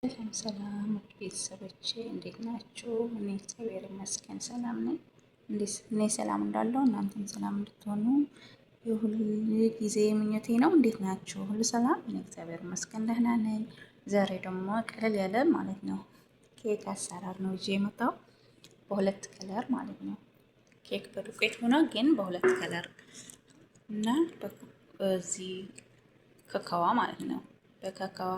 ሰላም ሰላም ቤተሰቦቼ እንዴት ናችሁ? እኔ እግዚአብሔር ይመስገን ሰላም ነኝ። እኔ ሰላም እንዳለው እናንተም ሰላም እንድትሆኑ የሁል ጊዜ ምኞቴ ነው። እንዴት ናችሁ? ሁሉ ሰላም? እኔ እግዚአብሔር ይመስገን ደህና ነኝ። ዛሬ ደግሞ ቀለል ያለ ማለት ነው ኬክ አሰራር ነው ይዤ የመጣው በሁለት ከለር ማለት ነው። ኬክ በዱቄት ሆኖ ግን በሁለት ከለር እና በዚህ ካካዋ ማለት ነው በካካዋ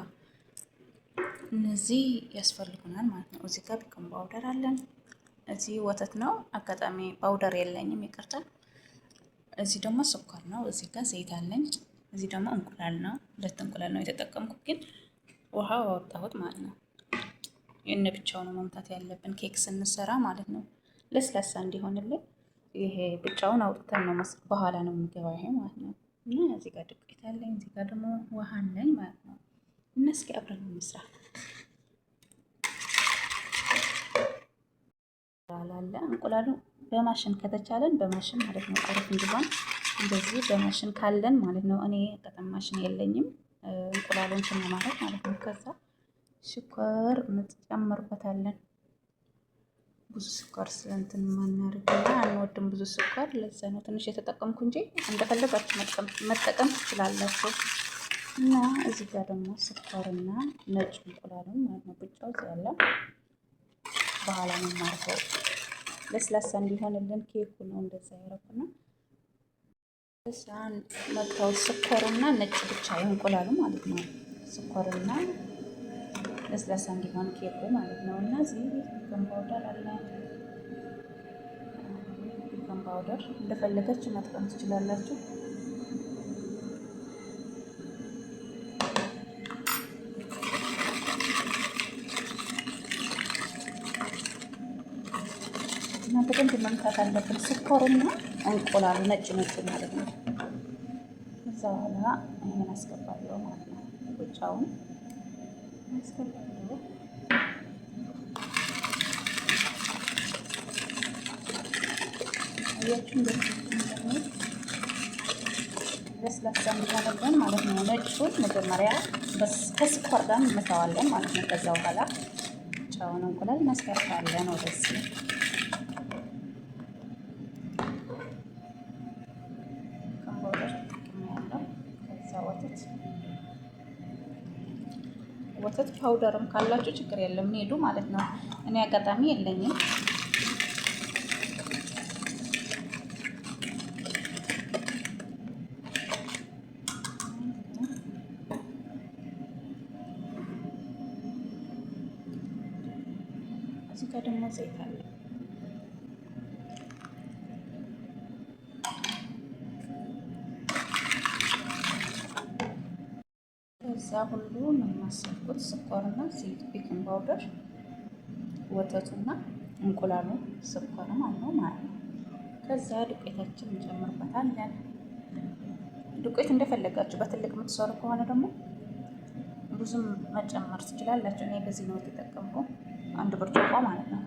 እነዚህ ያስፈልጉናል ማለት ነው። እዚህ ጋር ቤኪንግ ፓውደር አለን። እዚህ ወተት ነው። አጋጣሚ ፓውደር የለኝም ይቅርታ። እዚህ ደግሞ ስኳር ነው። እዚህ ጋር ዘይት አለኝ። እዚህ ደግሞ እንቁላል ነው። ሁለት እንቁላል ነው የተጠቀምኩት፣ ግን ውሃ አወጣሁት ማለት ነው። የነ ብቻው ነው መምታት ያለብን ኬክ ስንሰራ ማለት ነው። ለስላሳ እንዲሆንልን ይሄ ብቻውን አውጥተን ነው በኋላ ነው የሚገባው ይሄ ማለት ነው። እና እዚህ ጋር ዱቄት አለኝ። እዚህ ጋር ደግሞ ውሃ አለኝ ማለት ነው። እና እስኪ አብረን እንስራ። እንቁላሉ በማሽን ከተቻለን በማሽን ማለት ነው አሪፍ እንዲሆን እንደዚህ በማሽን ካለን ማለት ነው። እኔ ቀጠን ማሽን የለኝም። እንቁላሉን ስንማረግ ማለት ነው። ከዛ ስኳር እንጨምርበታለን። ብዙ ስኳር ስለእንትን ማናርግና አንወድም ብዙ ስኳር፣ ለዛ ነው ትንሽ የተጠቀምኩ እንጂ እንደፈለጋችሁ መጠቀም ትችላላችሁ። እና እዚህ ጋር ደግሞ ስኳርና ነጭ እንቁላሉን ማለት ነው ብቻው ያለ በኋላ ነው ማርፈው ለስላሳ እንዲሆንልን ኬኩ ነው እንደዛ ያረኩና እዛን መጥተው ስኳርና ነጭ ብቻ እንቁላሉ ማለት ነው። ስኳርና ለስላሳ እንዲሆን ኬኩ ማለት ነው። እና እዚህ ቤኪንግ ፓውደር አለ። ቤኪንግ ፓውደር እንደፈለጋችሁ መጥቀም ትችላላችሁ። እና በደንብ መምታት አለብን ስኳሩና እንቁላሉ ነጭ ማለት ነው። እዛ በኋላ ይሄን አስገባለሁ ማለት ነው። ብቻውን አስገባለሁ። አያችሁ እንደዚህ ለስላሳ እንዲሆንልን ማለት ነው። ነጩን መጀመሪያ ከስኳር ጋር እንመታዋለን ማለት ነው። ከዛ በኋላ ጨውን እንቁላል እናስገባለን ወደዚህ ወተት ፓውደርም ካላችሁ ችግር የለም ሄዱ ማለት ነው። እኔ አጋጣሚ የለኝም። እዚህ ጋር ደግሞ ዘይት አለ። እዛ ሁሉ ነው የማሰልኩት። ስኳርና ዘይት፣ ቤኪንግ ፓውደር፣ ወተቱና እንቁላሉ ስኳር ማለት ነው። ከዛ ዱቄታችን እንጨምርበታለን። ዱቄት እንደፈለጋችሁ በትልቅ የምትሰሩ ከሆነ ደግሞ ብዙም መጨመር ትችላላችሁ። እኔ በዚህ ነው የተጠቀምኩ፣ አንድ ብርጭቆ ማለት ነው።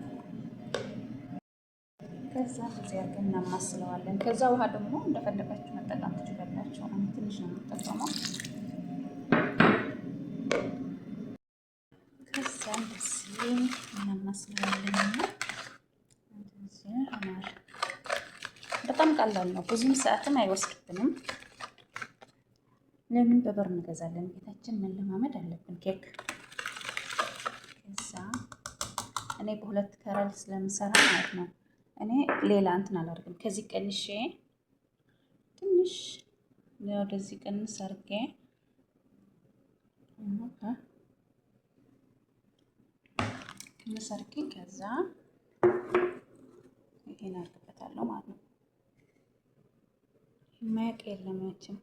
ከዛ በዚህ አድርገን እናማስለዋለን። ከዛ ውሃ ደግሞ እንደፈለጋችሁ መጠቀም ትችላላችሁ። ትንሽ ነው የምጠቀመው። እንደዚህ እናማስለዋለን። በጣም ቀላል ነው፣ ብዙም ሰዓትም አይወስድብንም። ለምን በበር እንገዛለን? ቤታችን መለማመድ አለብን ኬክ። ከዛ እኔ በሁለት ከረል ስለምሰራ ማለት ነው እኔ ሌላ እንትን አላደርግም። ከዚህ ቀንሼ ትንሽ ወደዚህ ቀንስ አድርጌ መሰርኪ ከዛ ይሄን አድርግበታለሁ ማለት ነው። የማያውቅ የለም ያችን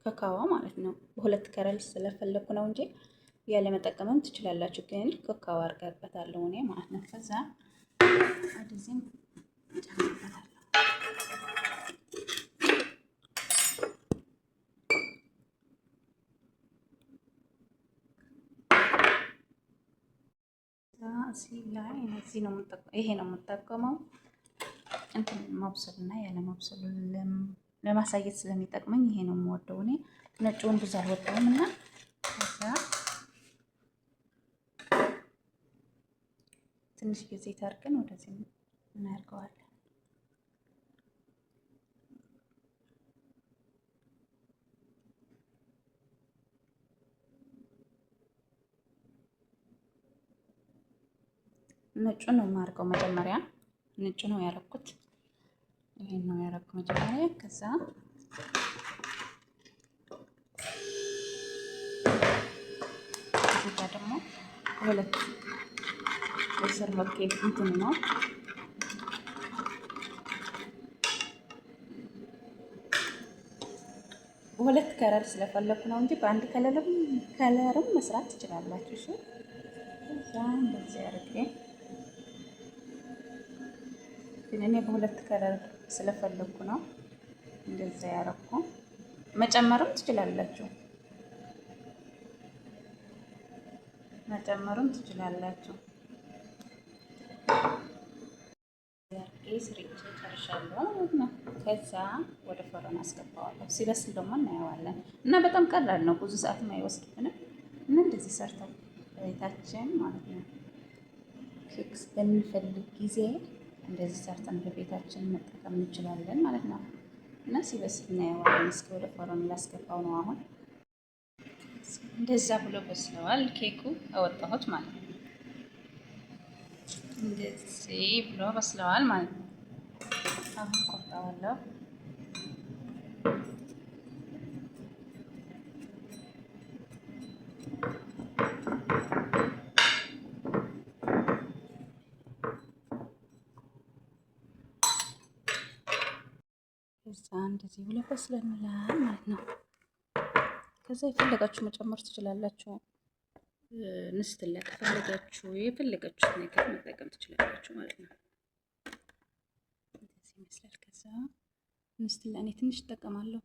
ካካዋ ማለት ነው። በሁለት ከረል ስለፈለኩ ነው እንጂ ያለ መጠቀምም ትችላላችሁ። ግን ካካዋ አድርገበታለሁ እኔ ማለት ነው። ከዛ አዲስም ጨምርበታለሁ። እዚህ ላይ እዚህ ነው የምጠቀመው። ይሄ ነው የምጠቀመው እንትን ማብሰልና ያለ ማብሰሉ ለማሳየት ስለሚጠቅመኝ ይሄ ነው የምወደው እኔ። ነጭውን ብዙ አልወደውም እና ትንሽ ጊዜ ታርገን ወደዚህ እናደርገዋለን። ነጩ ነው የማደርገው መጀመሪያ። ነጩ ነው ያደረኩት። ይሄን ነው ያደረኩት መጀመሪያ። ከዛ እዚህ ጋር ደግሞ ሁለት የሰርቫት ኬክ እንትን ነው ሁለት ከለር ስለፈለኩ ነው እንጂ በአንድ ከለርም መስራት ትችላላችሁ። እሺ እዛ እንደዚህ አድርጌ ግን እኔ በሁለት ከለር ስለፈለኩ ነው እንደዛ ያረኩ። መጨመርም ትችላላችሁ መጨመርም ስሪቼ ጨርሻለሁ ማለት ነው። ከዛ ወደ ፈረን አስገባዋለሁ። ሲበስል ደግሞ እናየዋለን እና በጣም ቀላል ነው። ብዙ ሰዓትም አይወስድብንም እና እንደዚህ ሰርተን በቤታችን ማለት ነው ኬክ በምንፈልግ ጊዜ እንደዚህ ሰርተን በቤታችን መጠቀም እንችላለን ማለት ነው። እና ሲበስል እናየዋለን። እስኪ ወደ ፈረን ላስገባው ነው አሁን። እንደዛ ብሎ በስለዋል። ኬኩ አወጣሁት ማለት ነው። እንደዚህ ብሎ በስለዋል ማለት ነው። አሁን ቆርጠዋለሁ። ከዛ እንደዚህ ብሎ በስለናል ማለት ነው። ከዛ የፈለጋችሁ መጨመር ትችላላችሁ። ንስትላ ከፈለጋችሁ የፈለጋችሁት ነገር መጠቀም ትችላላችሁ ማለት ነው። እንደዚህ ይመስላል። ከዛ ንስትላ እኔ ትንሽ እጠቀማለሁ።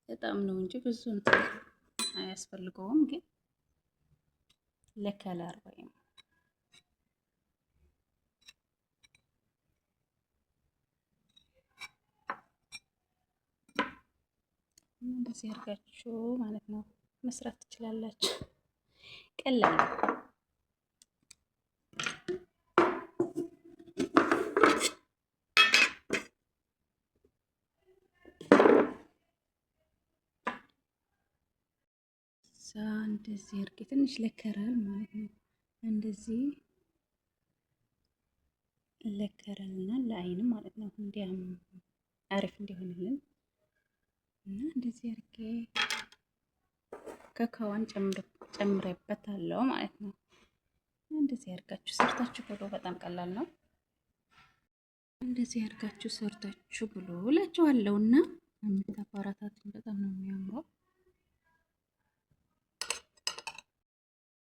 በጣም ነው እንጂ ብዙ እንትን አያስፈልገውም፣ ግን ለከለር ወይም እንደዚህ አድርጋችሁ ማለት ነው መስራት ትችላላችሁ። ቀላል ነው። እንደዚህ አድርጌ ትንሽ ለከረል ማለት ነው። እንደዚህ ለከረልና ለአይንም ማለት ነው እንዲያም አሪፍ እንዲሆንልን እና እንደዚህ አድርጌ ከካዋን ጨምሬበታለሁ ማለት ነው። እንደዚህ አድርጋችሁ ሰርታችሁ ብሎ በጣም ቀላል ነው። እንደዚህ አድርጋችሁ ሰርታችሁ ብሎ እላችኋለሁና የምታባራታቱን በጣም ነው የሚያምረው።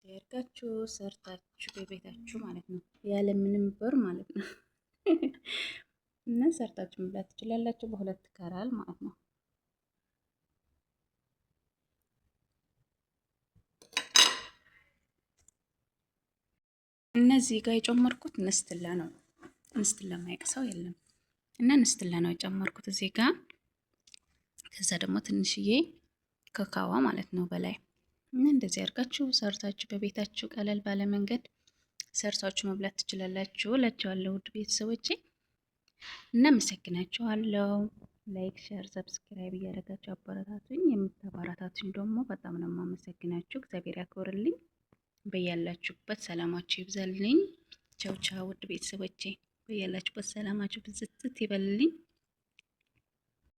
ያርጋችሁ ሰርታችሁ በቤታችሁ ማለት ነው ያለ ምንም ብር ማለት ነው እና ሰርታችሁ መብላት ትችላላችሁ። በሁለት ከራል ማለት ነው። እነዚህ ጋር የጨመርኩት ንስትላ ነው። ንስትላ ማይቅ ሰው የለም እና ንስትላ ነው የጨመርኩት እዚህ ጋር። ከዛ ደግሞ ትንሽዬ ከካዋ ማለት ነው በላይ እና እንደዚህ አድርጋችሁ ሰርታችሁ በቤታችሁ ቀለል ባለ መንገድ ሰርታችሁ መብላት ትችላላችሁ እላችኋለሁ ውድ ቤተሰቦቼ። እናመሰግናችኋለሁ። ላይክ፣ ሼር፣ ሰብስክራይብ እያደረጋችሁ አበረታቱኝ። የምታበረታቱኝ ደግሞ በጣም ነው የማመሰግናችሁ። እግዚአብሔር ያክብርልኝ። በያላችሁበት ሰላማችሁ ይብዛልኝ። ቻው ቻው ውድ ቤተሰቦቼ፣ በያላችሁበት ሰላማችሁ ብዝት ይበልልኝ።